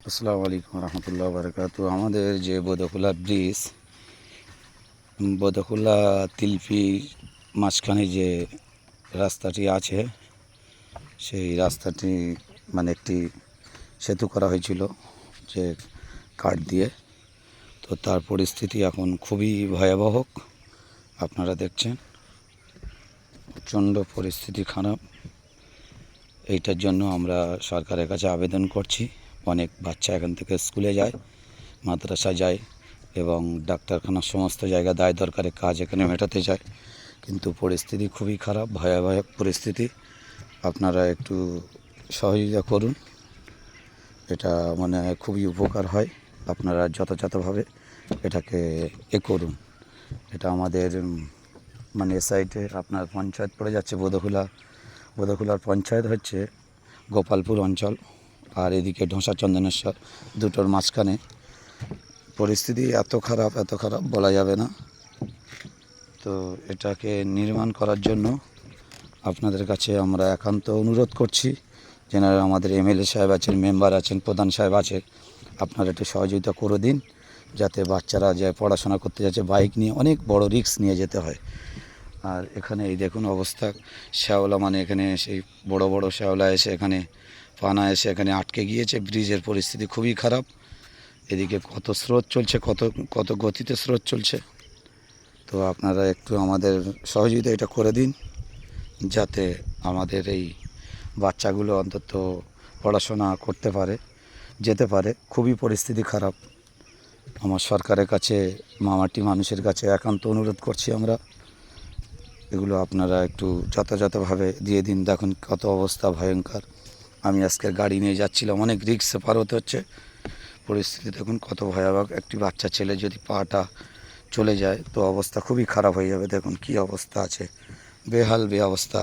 আসসালামু আলাইকুম রহমতুল্লাহ বারকাতু। আমাদের যে বোদখোলা ব্রিজ, বোদখোলা তিলপি মাঝখানে যে রাস্তাটি আছে, সেই রাস্তাটি একটি সেতু করা হয়েছিল যে কাঠ দিয়ে। তো তার পরিস্থিতি এখন খুবই ভয়াবহ। আপনারা দেখছেন প্রচণ্ড পরিস্থিতি খারাপ। এইটার জন্য আমরা সরকারের কাছে আবেদন করছি। অনেক বাচ্চা এখান থেকে স্কুলে যায়, মাদ্রাসা যায় এবং ডাক্তারখানার সমস্ত জায়গা দায় দরকারে কাজ এখানে মেটাতে যায়, কিন্তু পরিস্থিতি খুবই খারাপ, ভয়াবহ পরিস্থিতি। আপনারা একটু সহযোগিতা করুন, এটা মনে হয় খুবই উপকার হয়। আপনারা যথাযথভাবে এটাকে করুন। এটা আমাদের এ সাইডে আপনার পঞ্চায়েত পড়ে যাচ্ছে বোদখোলার পঞ্চায়েত হচ্ছে গোপালপুর অঞ্চল, আর এদিকে ঢোঁসা চন্দনেশ্বর, দুটোর মাঝখানে। পরিস্থিতি এত খারাপ বলা যাবে না। তো এটাকে নির্মাণ করার জন্য আপনাদের কাছে আমরা একান্ত অনুরোধ করছি। যেনারা আমাদের এমএলএ সাহেব আছেন, মেম্বার আছেন, প্রধান সাহেব আছে, আপনারা একটু সহযোগিতা করে দিন, যাতে বাচ্চারা যে পড়াশোনা করতে যাচ্ছে বাইক নিয়ে অনেক বড় রিস্ক নিয়ে যেতে হয়। আর এখানে এই দেখুন অবস্থা, শ্যাওলা এখানে সেই বড় বড় শ্যাওলা এসে এখানে পানা এসে এখানে আটকে গিয়েছে। ব্রিজের পরিস্থিতি খুবই খারাপ। এদিকে কত স্রোত চলছে, কত গতিতে স্রোত চলছে। তো আপনারা একটু আমাদের সহযোগিতা এটা করে দিন, যাতে আমাদের এই বাচ্চাগুলো অন্তত পড়াশোনা করতে পারে, যেতে পারে। খুবই পরিস্থিতি খারাপ। আমার সরকারের কাছে, মামাটি মানুষের কাছে একান্ত অনুরোধ করছি আমরা, এগুলো আপনারা একটু যথাযথভাবে দিয়ে দিন। দেখুন কত অবস্থা ভয়ঙ্কর। আমি আজকে গাড়ি নিয়ে যাচ্ছিলাম, অনেক রিস্কে পার হতে হচ্ছে। পরিস্থিতি দেখুন কত ভয়াবহ। একটি বাচ্চা ছেলে যদি পাটা চলে যায় তো অবস্থা খুবই খারাপ হয়ে যাবে। দেখুন কি অবস্থা আছে, বেহাল অবস্থা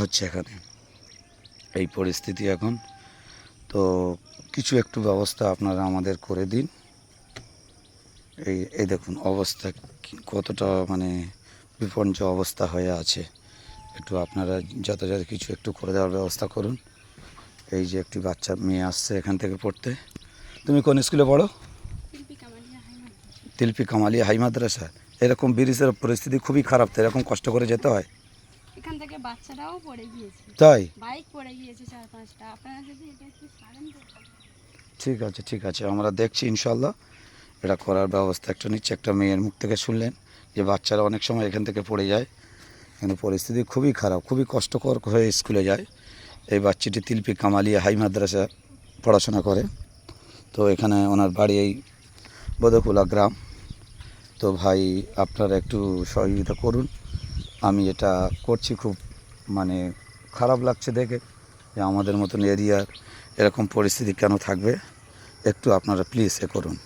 হচ্ছে এখানে এই পরিস্থিতি এখন। তো কিছু একটু ব্যবস্থা আপনারা আমাদের করে দিন। এই দেখুন অবস্থা কতটা বিপর্যয় অবস্থা হয়ে আছে। একটু আপনারা যথাযথ কিছু একটু করে দেওয়ার ব্যবস্থা করুন। এই যে একটি বাচ্চা মেয়ে আসছে এখান থেকে পড়তে। তুমি কোন স্কুলে পড়ো? তিলপি কামালিয়া হাই মাদ্রাসা। এরকম ব্রিজের পরিস্থিতি খুবই খারাপ, তো এরকম কষ্ট করে যেতে হয়। এখান থেকে বাচ্চারাও পড়ে গিয়েছে, তাই বাইক পড়ে গিয়েছে 4-5টা। আপনারা যদি এটা একটু সারেন তো। ঠিক আছে, আমরা দেখছি ইনশাল্লাহ এটা করার ব্যবস্থা একটা নিচ্ছে। একটা মেয়ের মুখ থেকে শুনলেন যে বাচ্চারা অনেক সময় এখান থেকে পড়ে যায়, কিন্তু পরিস্থিতি খুবই খারাপ, খুবই কষ্টকর হয়ে স্কুলে যায়। এই বাচ্চাটি তিলপি কামালিয়া হাই মাদ্রাসা পড়াশোনা করে। তো এখানে ওনার বাড়ি এই বোদখোলা গ্রাম। তো ভাই আপনারা একটু সহযোগিতা করুন। আমি এটা করছি, খুব খারাপ লাগছে দেখে যে আমাদের মতন এরিয়ার এরকম পরিস্থিতি কেন থাকবে। একটু আপনারা প্লিজ করুন।